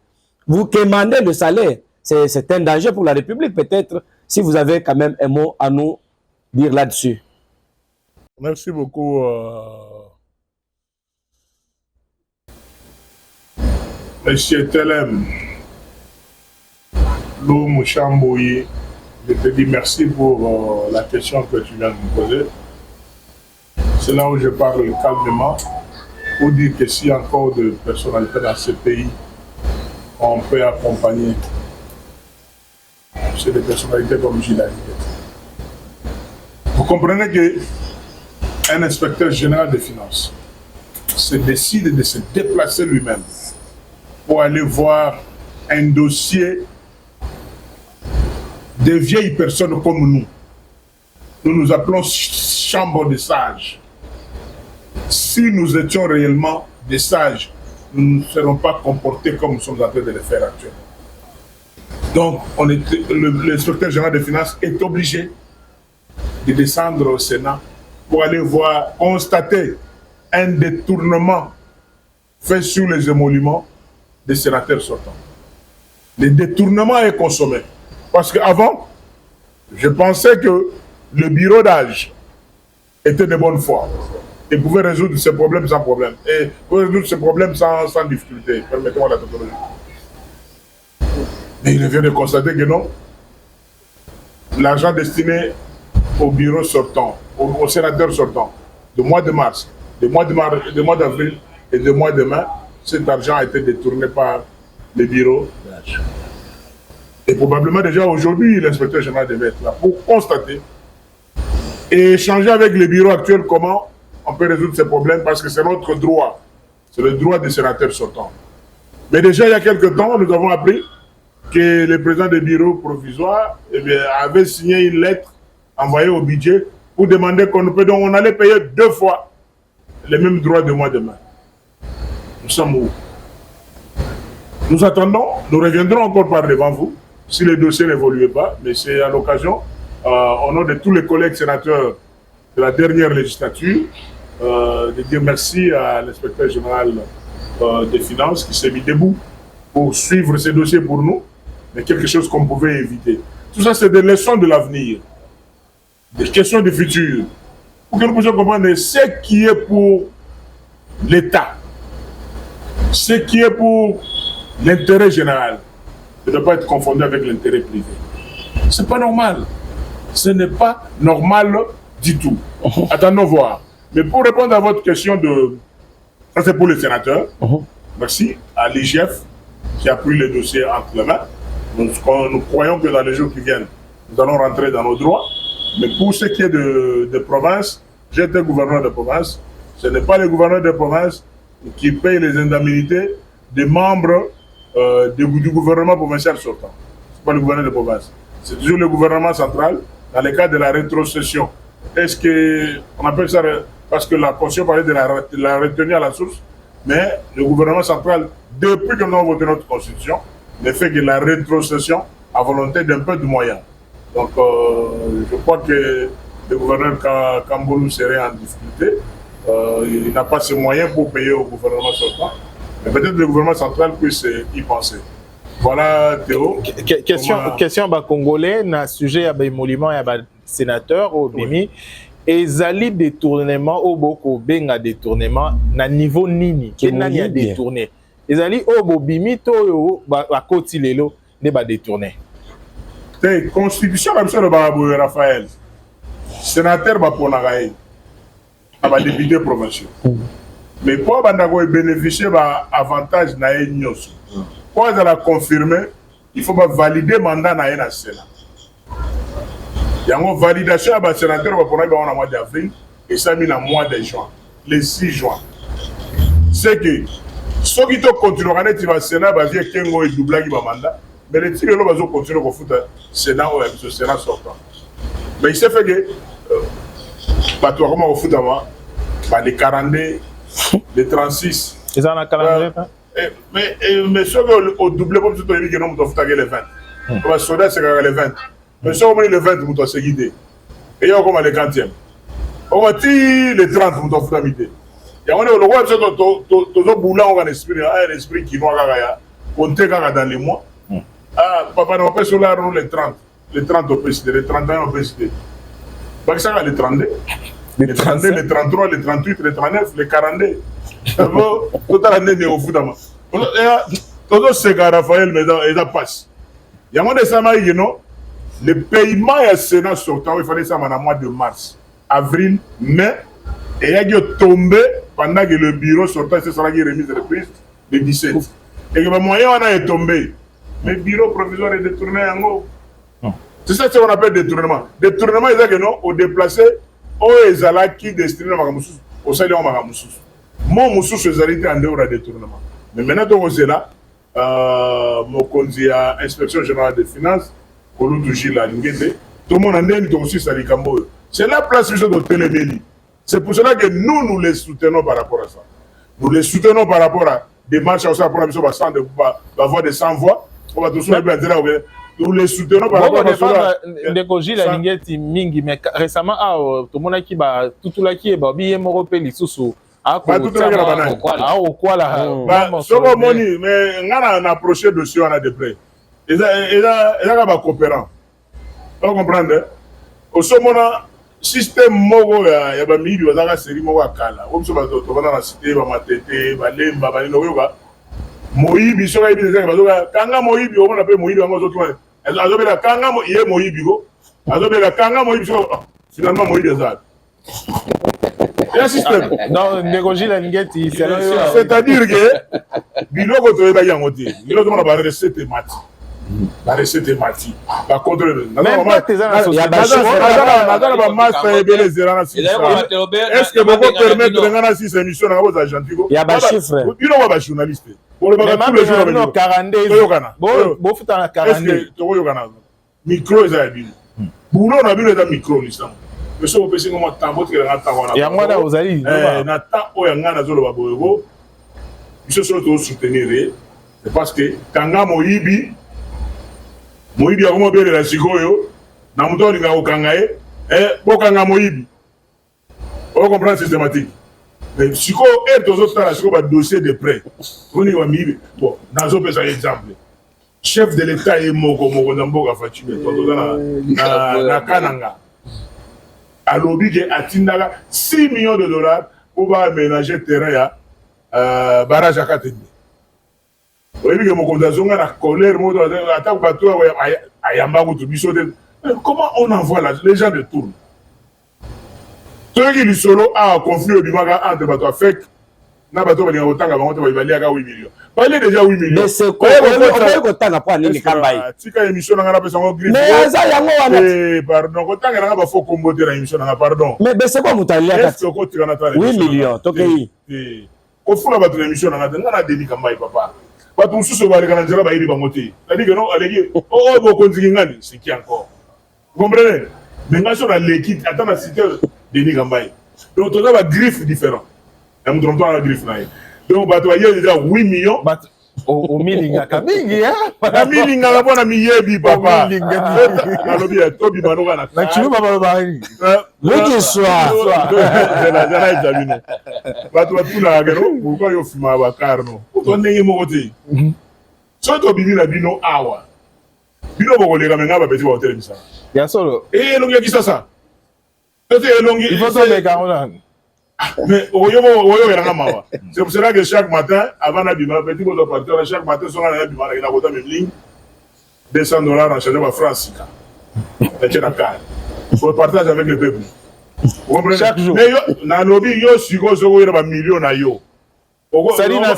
Speaker 4: Vous quémandez le salaire. C'est un danger pour la République, peut-être, si vous avez quand même un mot à nous dire là-dessus.
Speaker 1: Merci beaucoup. Monsieur Telem, Lou Mouchamboui, je te dis merci pour la question que tu viens de me poser. C'est là où je parle calmement pour dire que s'il y a encore de personnalités dans ce pays qu'on peut accompagner, c'est des personnalités comme Gilles Alinguete. Vous comprenez qu'un inspecteur général des finances se décide de se déplacer lui-même pour aller voir un dossier de vieilles personnes comme nous. Nous nous appelons chambre de sages. Si nous étions réellement des sages, nous ne serons pas comportés comme nous sommes en train de le faire actuellement. Donc, l'inspecteur général des finances est obligé de descendre au Sénat pour aller voir, constater un détournement fait sur les émoluments des sénateurs sortants. Le détournement est consommé. Parce qu'avant, je pensais que le bureau d'âge était de bonne foi et pouvait résoudre ces problèmes sans problème. Et pouvait résoudre ces problèmes sans difficulté. Permettez-moi la tautologie. Mais il vient de constater que non. L'argent destiné au bureau sortant, aux sénateurs sortants, de mois de mars, de mois d'avril et de mois de mai, cet argent a été détourné par les bureaux d'âge. Et probablement déjà aujourd'hui, l'inspecteur général devait être là pour constater et échanger avec les bureaux actuels comment on peut résoudre ces problèmes parce que c'est notre droit. C'est le droit des sénateurs sortants. Mais déjà, il y a quelques temps, nous avons appris que le président des bureaux provisoires avait signé une lettre envoyée au budget pour demander on allait payer 2 fois les mêmes droits de mois de mai. Nous sommes où? Nous attendons, nous reviendrons encore par devant vous si le dossier n'évoluait pas, mais c'est à l'occasion, au nom de tous les collègues sénateurs de la dernière législature, de dire merci à l'inspecteur général des finances qui s'est mis debout pour suivre ces dossiers pour nous, mais quelque chose qu'on pouvait éviter. Tout ça, c'est des leçons de l'avenir, des questions du futur, pour que nous puissions comprendre ce qui est pour l'État, ce qui est pour l'intérêt général, de ne pas être confondu avec l'intérêt privé. Ce n'est pas normal. Ce n'est pas normal du tout. Attendons voir. Mais pour répondre à votre question ça c'est pour les sénateurs. Merci à l'IGF qui a pris le dossier entre les mains. Nous croyons que dans les jours qui viennent, nous allons rentrer dans nos droits. Mais pour ce qui est de province, j'ai été gouverneur de province. Ce n'est pas les gouverneurs de province qui payent les indemnités des membres du gouvernement provincial sortant. Ce n'est pas le gouverneur de province. C'est toujours le gouvernement central dans le cas de la rétrocession. Est-ce qu'on appelle ça parce que la Constitution parlait de la retenue à la source, mais le gouvernement central, depuis que nous avons voté notre Constitution, ne fait que la rétrocession à volonté d'un peu de moyens. Donc, je crois que le gouverneur Kamboulou serait en difficulté. Il n'a pas ces moyens pour payer au gouvernement central. Mais peut-être le gouvernement central puisse y penser. Voilà, Théo.
Speaker 2: Question à Congolais, na sujet à l'émolument et à sénateur au Bimi. Et zali détournement au boko benga détournement na niveau nini qui n'a détourné. Et zali au bobimi to yo ba koti lelo ne ba détourné.
Speaker 1: La constitution comme ça le Barabou Raphaël. Sénateur ba ponagaï. Aba député provincial. Mais pour bandago bénéficier ba avantage na nyos. Pour la confirmer, il faut valider mandat na na Sénat. Il y a une validation à sénateur pour le mois d'avril et ça mis le mois de juin, le 6 juin. C'est que ceux qui continuent à être au Sénat, ils vont doubler le mandat, mais les tigres vont continuer à faire le Sénat ou le Sénat sortant. Mais il s'est fait que, les 42, les 36.
Speaker 2: Ils ont un calendrier.
Speaker 1: Mais ceux qui ont doublé, comme tout le monde, ils ont fait les 20. Le soldat, c'est les 20. Mais si on met le 20, vous doit se guider. Et il y a comme le 40e. On va tirer les 30, vous doit faire l'idée. Il y a le roi, c'est que boulot, on a un esprit qui va compter dans les mois. Ah, papa, on va faire sur les 30. Les 30 au président, les 31 au président. Donc ça va les 32. Les 32, les 33, les 38, les 39, les 42. Tout à l'année, au foot. Tout ce que Raphaël, mais ça passe. Il y a un des Samaïs, non? Le paiement est Sénat sortant, il fallait ça en mois de mars, avril, mai, et il y a tombé pendant que le bureau sortant, c'est ça qui est remis de reprise, le 17. Et que le moyen on a tombé, le bureau provisoire est détourné en haut. C'est ça qu'on appelle détournement. Détournement, c'est que non, au déplacé, au Ezala qui destiné à Magamoussous, au salaire à Magamoussous. Mon Moussous, c'est en dehors de détournement. Mais maintenant, on est là, mon conseiller à l'inspection générale des finances, tout le monde en est aussi Salikambo. C'est la place de Téléméli. C'est pour cela que nous les soutenons par rapport à ça. Nous les soutenons par rapport à des marches à pour la mission de avoir des 100 voix. On va tous nous les soutenons par rapport à ça.
Speaker 2: Mingi, mais récemment, tout le monde qui va tout là qui est bien européen, les sous.
Speaker 1: Ah, tout le monde mais on a approché dessus, on a des prêts. Ils ont coopérant. Vous comprenez? Au sommet, système mogo ya ba midi bazaka série mogo akala. Comme ça to bana na cité ba matete ba lemba ba no yoga. Moyibi soka ibi zaka bazoka kanga moyibi o mona pe moyibi ngo zoto. Azobela kanga mo ye moyibi go. Azobela kanga moyibi so finalement moyibi azaka. Il y a un système.
Speaker 2: Non, négocie la ngeti,
Speaker 1: c'est-à-dire que biloko to eba yangote. Biloko na ba recette mati. La recette est matie. Par contre, est-ce que vous permettre de gagner 6 émissions dans vos agents?
Speaker 4: Il y a des chiffres.
Speaker 1: Il y a des journalistes. Pour le moment, tous les jours, il y a 40. Micro, il y a des boulot, on a vu les micros. Mais si vous pensez que vous avez
Speaker 2: il y a moins d'Ozali.
Speaker 1: C'est parce que Kanga Moyibi, Moyibi a comment bien la Sigoyo, na muto linga okangaye, bokanga Moyibi. On comprend systématique. Mais Siko est aux autres là, Siko va dossier de prêt. On y va Moyibi. Bon, dans un peu exemple. Chef de l'État est Moko Namboka Fatime, na Kananga. À l'objet de Atindala, 6 millions de dollars pour aménager le terrain à barrage à Katende. Comment on envoie là? Les gens de tournent. Ceux qui solo a un conflit au Bimaga entre Bato Fek, n'a pas de temps à 8 millions. Parlez déjà 8 millions.
Speaker 4: Mais c'est quoi? On a pas de campagne.
Speaker 1: Tika émission n'a pas besoin de
Speaker 4: mais ça y a
Speaker 1: pardon, quand on a pas faut combattre la émission pardon.
Speaker 4: Mais c'est quoi Moutalia?
Speaker 1: Est-ce que tu as
Speaker 4: 8 millions, tokéi.
Speaker 1: Au fond la émission n'a pas de campagne papa. Pas tout ce va regarder dans la bangoté. C'est-à-dire que non, allez, oh, vous continuez, c'est qui encore? Vous comprenez? Maintenant, sur l'équipe, attends la cité Denis Gambaye. Donc, tu as des griffes différentes. Et nous trompons la griffe. Donc, il y a déjà 8 millions.
Speaker 2: Au milinga kabingi hein
Speaker 1: na milinga la bona miyebi papa na lobi ya tobi manoga na
Speaker 2: na chilu baba bari
Speaker 4: le soir
Speaker 1: la examiner batu batuna ngero pourquoi yo fuma ba karno to ndenge moko te so to bibi na bino awa bino boko lega menga ba beti ba hotel misa
Speaker 2: ya solo
Speaker 1: longi ya kisasa c'est longi
Speaker 2: il faut tomber quand
Speaker 1: mais c'est pour cela que chaque matin, avant d'abîmer, petit bout de partir, chaque matin, on a abîmé, il y a une même ligne, $200 en changeant ma France. C'est la carte. Pour partage avec le peuple.
Speaker 2: Chaque jour.
Speaker 1: Mais dans nos vies, yo sugo zo yo ba million na yo.
Speaker 2: Ça dit na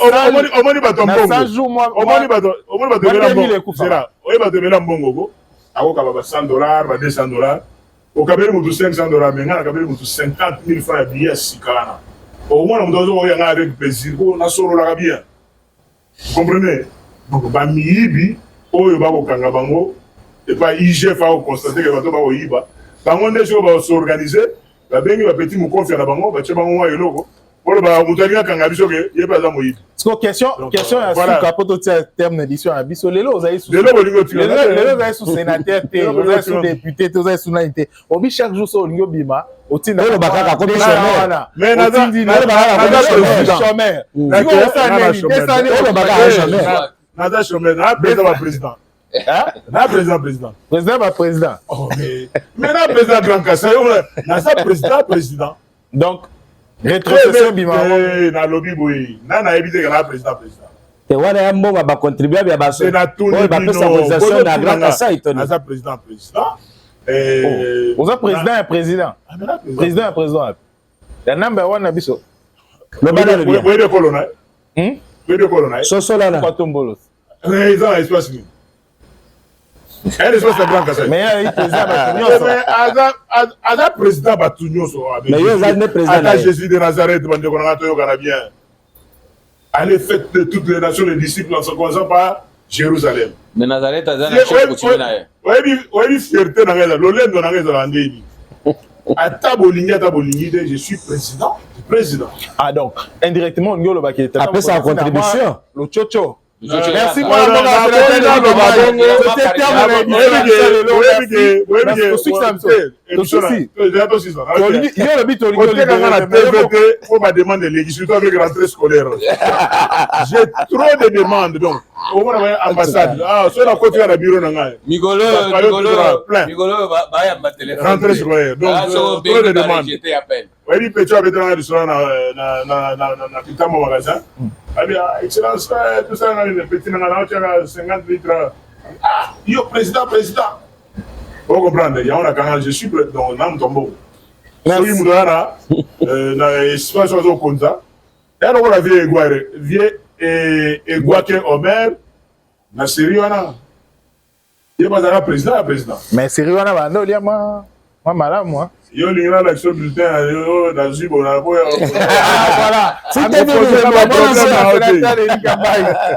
Speaker 1: omoni bato mbongo.
Speaker 2: Na 100 jours moi.
Speaker 1: Omoni bato bela mbongo. Sera. Oye bato bela mbongo go. Ako ka ba $100, ba $200. Au Kabeli mutu $500 mais ngana Kabeli mutu 50 000 francs billets sikana. Au moins on doit y aller avec plaisir. On a solo la bien. Vous comprenez? Donc ba miyibi oyo ba ko kanga bango et pas IGF a constaté que bato ba ko yiba. Bango ndeso ba s'organiser, ba bengi ba petit mu confier na bango, ba che bango wa eloko. Pour ba mutalinga kanga biso ke yeba za mo yiba.
Speaker 2: Parce que question à suka poto terme d'édition à biso lelo ozayi sous
Speaker 1: lelo
Speaker 2: ozayi sous sénateur té ozayi sous député té ozayi sous naïté obi chaque jour so olingo bima otinda
Speaker 4: le bakaka commissionnaire
Speaker 1: mais na
Speaker 2: chômeur
Speaker 1: nada chômeur na président na président
Speaker 2: président
Speaker 1: oh mais na président Grand Kassai na sa président
Speaker 2: donc rétrocession bima
Speaker 1: na lobby boy na éviter que la président
Speaker 4: te wana ya mbongo ba contribuer ya ba so
Speaker 1: na tout le
Speaker 4: pesa mobilisation na Grand Kassai to
Speaker 1: na sa président
Speaker 2: oza président et président the number one na biso
Speaker 4: le bana le bien
Speaker 1: oui de colonel
Speaker 4: so so là
Speaker 2: quoi tombolos
Speaker 1: ils ont espace ni elle espace de Grand Kassai
Speaker 2: mais il président batunyoso
Speaker 1: aza président batunyoso
Speaker 4: mais yo za ne président
Speaker 1: à Jésus de Nazareth bande ko na to yo kana bien allez faites de toutes les nations les disciples en se commençant par Jérusalem.
Speaker 5: Mais Nazareth a zana chef coutume na ye.
Speaker 1: Oui, fierté na ngeza, lolendo na ngeza la ndeni. Ata bolingi je suis président.
Speaker 2: Ah donc indirectement ngolo ba ki
Speaker 4: après sa contribution
Speaker 2: le chocho. Merci
Speaker 1: pour ma demande surtout avec rentrée scolaire. J'ai trop de demandes donc. Au moins ambassade. Ah, c'est la côté à bureau nanga.
Speaker 5: Migolo ba ya téléphone.
Speaker 1: Rentrée scolaire. Donc trop de demandes. Oui, petit avec un restaurant na Kitamo magasin. Excellence, tout ça, les petits, 50 litres. Ah, yo, président. Vous comprenez, il y a un canal, je suis dans l'âme tombeau. Merci. Si vous avez un espace au Konza, et alors on a vu Eguake Omer, na Syriana. Il n'y a pas de président.
Speaker 2: Mais Syriana, non, il y a moi malade, moi.
Speaker 1: Yo lingana l'action bulletin yo dans Zibo na boya
Speaker 2: voilà c'était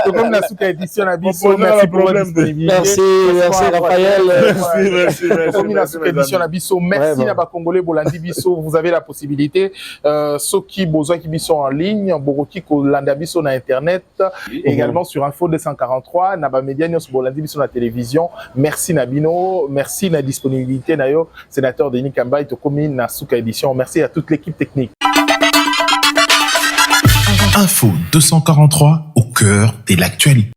Speaker 2: comme la sous édition à biso merci pour votre disponibilité
Speaker 4: merci Raphaël
Speaker 2: merci comme la sous édition à biso merci na ba congolais bolandi biso vous avez la possibilité ceux qui besoin qui biso en ligne boroki ko landa biso na internet également sur Info 243 na ba média nyos bolandi biso na télévision merci Nabino merci na disponibilité na yo sénateur Denis Kambai commune na Souka édition. Merci à toute l'équipe technique.
Speaker 3: Info 243 au cœur de l'actualité.